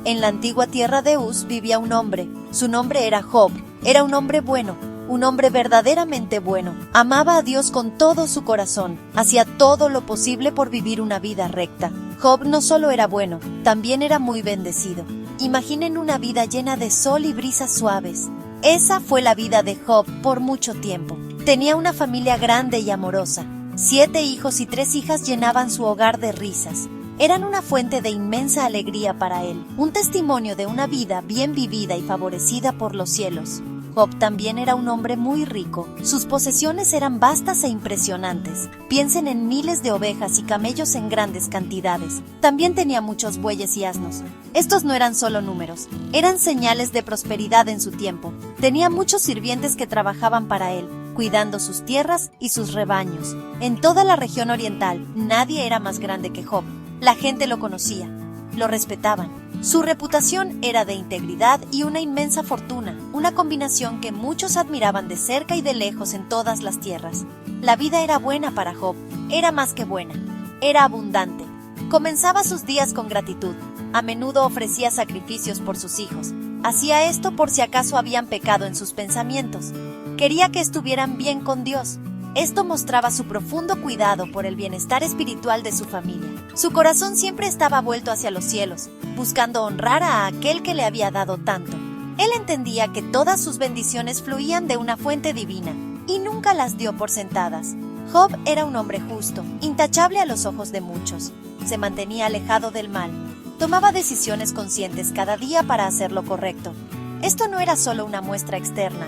En la antigua tierra de Uz vivía un hombre. Su nombre era Job. Era un hombre bueno, un hombre verdaderamente bueno. Amaba a Dios con todo su corazón. Hacía todo lo posible por vivir una vida recta. Job no solo era bueno, también era muy bendecido. Imaginen una vida llena de sol y brisas suaves. Esa fue la vida de Job por mucho tiempo. Tenía una familia grande y amorosa. 7 hijos y 3 hijas llenaban su hogar de risas. Eran una fuente de inmensa alegría para él, un testimonio de una vida bien vivida y favorecida por los cielos. Job también era un hombre muy rico. Sus posesiones eran vastas e impresionantes. Piensen en miles de ovejas y camellos en grandes cantidades. También tenía muchos bueyes y asnos. Estos no eran solo números, eran señales de prosperidad en su tiempo. Tenía muchos sirvientes que trabajaban para él, cuidando sus tierras y sus rebaños. En toda la región oriental, nadie era más grande que Job. La gente lo conocía, lo respetaban. Su reputación era de integridad y una inmensa fortuna, una combinación que muchos admiraban de cerca y de lejos en todas las tierras. La vida era buena para Job, era más que buena, era abundante. Comenzaba sus días con gratitud, a menudo ofrecía sacrificios por sus hijos. Hacía esto por si acaso habían pecado en sus pensamientos. Quería que estuvieran bien con Dios. Esto mostraba su profundo cuidado por el bienestar espiritual de su familia. Su corazón siempre estaba vuelto hacia los cielos, buscando honrar a aquel que le había dado tanto. Él entendía que todas sus bendiciones fluían de una fuente divina, y nunca las dio por sentadas. Job era un hombre justo, intachable a los ojos de muchos. Se mantenía alejado del mal. Tomaba decisiones conscientes cada día para hacer lo correcto. Esto no era solo una muestra externa.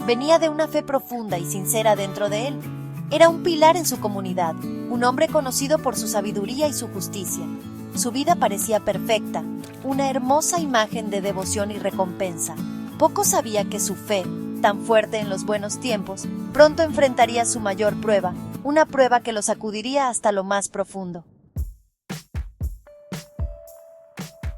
Venía de una fe profunda y sincera dentro de él. Era un pilar en su comunidad, un hombre conocido por su sabiduría y su justicia. Su vida parecía perfecta, una hermosa imagen de devoción y recompensa. Poco sabía que su fe, tan fuerte en los buenos tiempos, pronto enfrentaría su mayor prueba, una prueba que lo sacudiría hasta lo más profundo.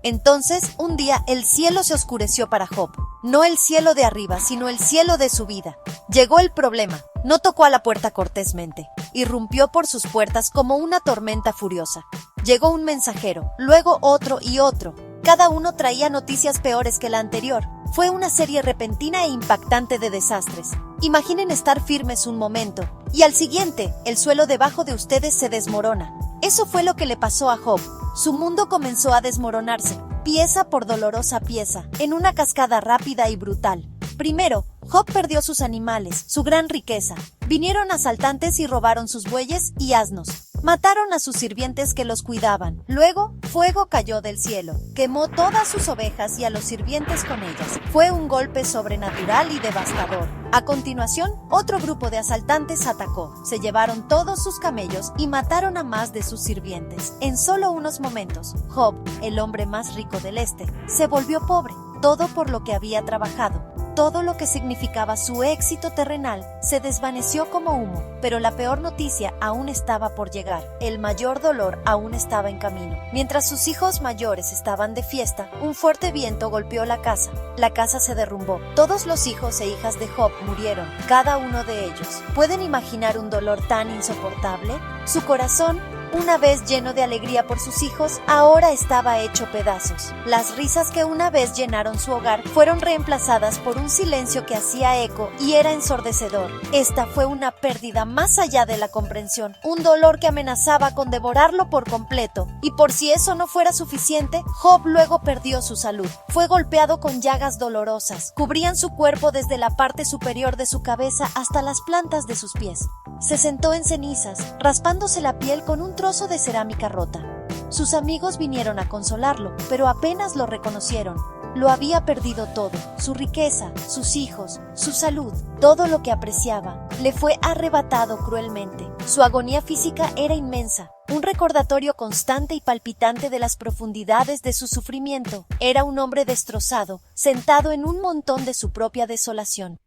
Entonces, un día, el cielo se oscureció para Job. No el cielo de arriba, sino el cielo de su vida. Llegó el problema. No tocó a la puerta cortésmente. Irrumpió por sus puertas como una tormenta furiosa. Llegó un mensajero, luego otro y otro. Cada uno traía noticias peores que la anterior. Fue una serie repentina e impactante de desastres. Imaginen estar firmes un momento, y al siguiente, el suelo debajo de ustedes se desmorona. Eso fue lo que le pasó a Job. Su mundo comenzó a desmoronarse, pieza por dolorosa pieza, en una cascada rápida y brutal. Primero, Job perdió sus animales, su gran riqueza. Vinieron asaltantes y robaron sus bueyes y asnos. Mataron a sus sirvientes que los cuidaban. Luego, fuego cayó del cielo, quemó todas sus ovejas y a los sirvientes con ellas. Fue un golpe sobrenatural y devastador. A continuación, otro grupo de asaltantes atacó. Se llevaron todos sus camellos y mataron a más de sus sirvientes. En solo unos momentos, Job, el hombre más rico del este, se volvió pobre. Todo por lo que había trabajado. Todo lo que significaba su éxito terrenal se desvaneció como humo, pero la peor noticia aún estaba por llegar. El mayor dolor aún estaba en camino. Mientras sus hijos mayores estaban de fiesta, un fuerte viento golpeó la casa. La casa se derrumbó. Todos los hijos e hijas de Job murieron, cada uno de ellos. ¿Pueden imaginar un dolor tan insoportable? Su corazón, una vez lleno de alegría por sus hijos, ahora estaba hecho pedazos. Las risas que una vez llenaron su hogar fueron reemplazadas por un silencio que hacía eco y era ensordecedor. Esta fue una pérdida más allá de la comprensión, un dolor que amenazaba con devorarlo por completo. Y por si eso no fuera suficiente, Job luego perdió su salud. Fue golpeado con llagas dolorosas. Cubrían su cuerpo desde la parte superior de su cabeza hasta las plantas de sus pies. Se sentó en cenizas, raspándose la piel con un trozo de cerámica rota. Sus amigos vinieron a consolarlo, pero apenas lo reconocieron. Lo había perdido todo, su riqueza, sus hijos, su salud, todo lo que apreciaba. Le fue arrebatado cruelmente. Su agonía física era inmensa, un recordatorio constante y palpitante de las profundidades de su sufrimiento. Era un hombre destrozado, sentado en un montón de su propia desolación.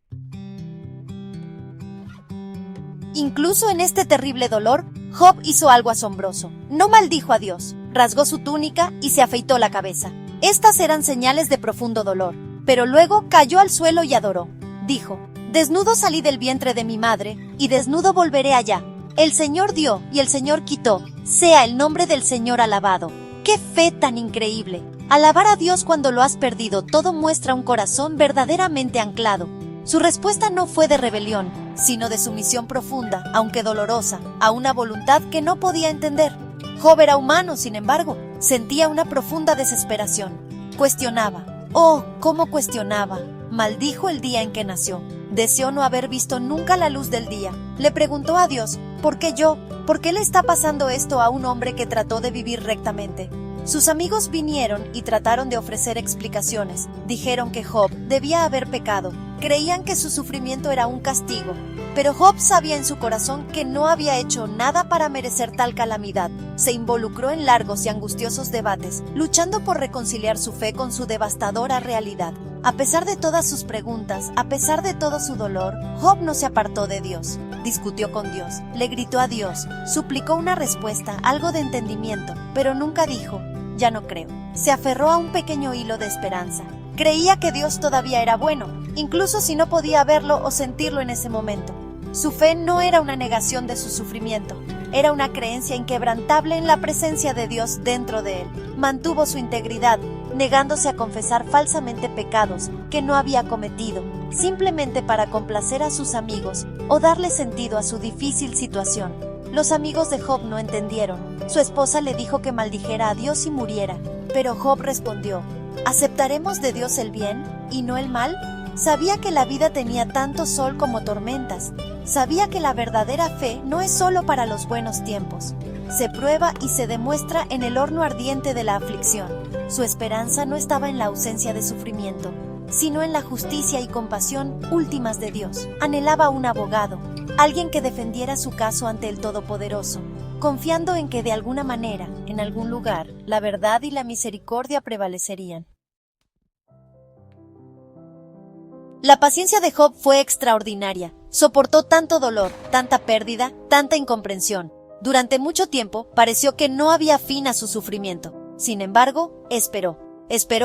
Incluso en este terrible dolor, Job hizo algo asombroso. No maldijo a Dios, rasgó su túnica y se afeitó la cabeza. Estas eran señales de profundo dolor, pero luego cayó al suelo y adoró. Dijo: desnudo salí del vientre de mi madre, y desnudo volveré allá. El Señor dio y el Señor quitó. Sea el nombre del Señor alabado. ¡Qué fe tan increíble! Alabar a Dios cuando lo has perdido todo muestra un corazón verdaderamente anclado. Su respuesta no fue de rebelión, sino de sumisión profunda, aunque dolorosa, a una voluntad que no podía entender. Job era humano, sin embargo, sentía una profunda desesperación. Cuestionaba. Oh, cómo cuestionaba. Maldijo el día en que nació. Deseó no haber visto nunca la luz del día. Le preguntó a Dios, ¿por qué yo? ¿Por qué le está pasando esto a un hombre que trató de vivir rectamente? Sus amigos vinieron y trataron de ofrecer explicaciones. Dijeron que Job debía haber pecado. Creían que su sufrimiento era un castigo. Pero Job sabía en su corazón que no había hecho nada para merecer tal calamidad. Se involucró en largos y angustiosos debates, luchando por reconciliar su fe con su devastadora realidad. A pesar de todas sus preguntas, a pesar de todo su dolor, Job no se apartó de Dios. Discutió con Dios, le gritó a Dios, suplicó una respuesta, algo de entendimiento, pero nunca dijo, ya no creo. Se aferró a un pequeño hilo de esperanza. Creía que Dios todavía era bueno, incluso si no podía verlo o sentirlo en ese momento. Su fe no era una negación de su sufrimiento, era una creencia inquebrantable en la presencia de Dios dentro de él. Mantuvo su integridad, negándose a confesar falsamente pecados que no había cometido, simplemente para complacer a sus amigos o darle sentido a su difícil situación. Los amigos de Job no entendieron. Su esposa le dijo que maldijera a Dios y muriera, pero Job respondió, ¿aceptaremos de Dios el bien y no el mal? Sabía que la vida tenía tanto sol como tormentas. Sabía que la verdadera fe no es solo para los buenos tiempos. Se prueba y se demuestra en el horno ardiente de la aflicción. Su esperanza no estaba en la ausencia de sufrimiento, sino en la justicia y compasión últimas de Dios. Anhelaba un abogado, alguien que defendiera su caso ante el Todopoderoso, confiando en que de alguna manera, en algún lugar, la verdad y la misericordia prevalecerían. La paciencia de Job fue extraordinaria. Soportó tanto dolor, tanta pérdida, tanta incomprensión. Durante mucho tiempo pareció que no había fin a su sufrimiento. Sin embargo, esperó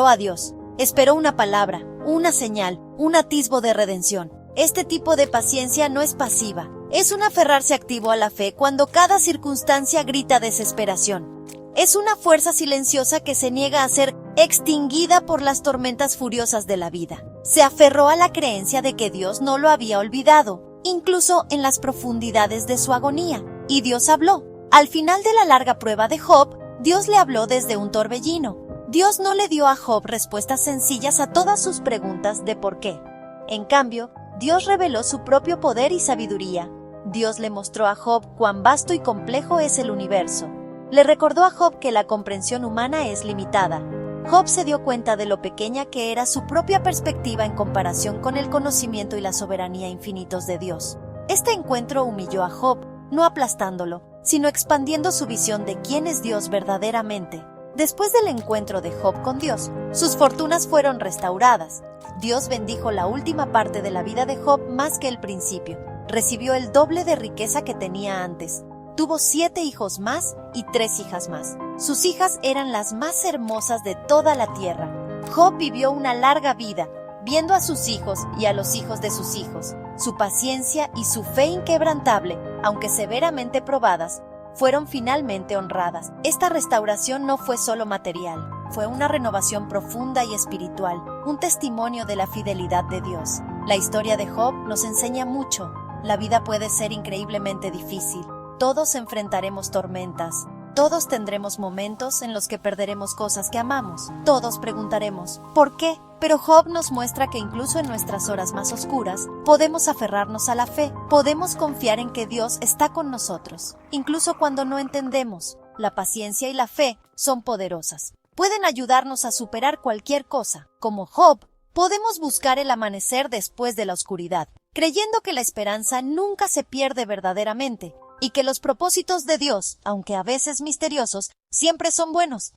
a Dios. Esperó una palabra, una señal, un atisbo de redención. Este tipo de paciencia no es pasiva. Es un aferrarse activo a la fe cuando cada circunstancia grita desesperación. Es una fuerza silenciosa que se niega a ser extinguida por las tormentas furiosas de la vida. Se aferró a la creencia de que Dios no lo había olvidado, incluso en las profundidades de su agonía. Y Dios habló. Al final de la larga prueba de Job, Dios le habló desde un torbellino. Dios no le dio a Job respuestas sencillas a todas sus preguntas de por qué. En cambio, Dios reveló su propio poder y sabiduría. Dios le mostró a Job cuán vasto y complejo es el universo. Le recordó a Job que la comprensión humana es limitada. Job se dio cuenta de lo pequeña que era su propia perspectiva en comparación con el conocimiento y la soberanía infinitos de Dios. Este encuentro humilló a Job, no aplastándolo, sino expandiendo su visión de quién es Dios verdaderamente. Después del encuentro de Job con Dios, sus fortunas fueron restauradas. Dios bendijo la última parte de la vida de Job más que el principio. Recibió el doble de riqueza que tenía antes. Tuvo 7 hijos más y 3 hijas más. Sus hijas eran las más hermosas de toda la tierra. Job vivió una larga vida, viendo a sus hijos y a los hijos de sus hijos. Su paciencia y su fe inquebrantable, aunque severamente probadas, fueron finalmente honradas. Esta restauración no fue solo material, fue una renovación profunda y espiritual, un testimonio de la fidelidad de Dios. La historia de Job nos enseña mucho. La vida puede ser increíblemente difícil. Todos enfrentaremos tormentas. Todos tendremos momentos en los que perderemos cosas que amamos. Todos preguntaremos, ¿por qué? Pero Job nos muestra que incluso en nuestras horas más oscuras, podemos aferrarnos a la fe, podemos confiar en que Dios está con nosotros. Incluso cuando no entendemos, la paciencia y la fe son poderosas. Pueden ayudarnos a superar cualquier cosa. Como Job, podemos buscar el amanecer después de la oscuridad, creyendo que la esperanza nunca se pierde verdaderamente, y que los propósitos de Dios, aunque a veces misteriosos, siempre son buenos.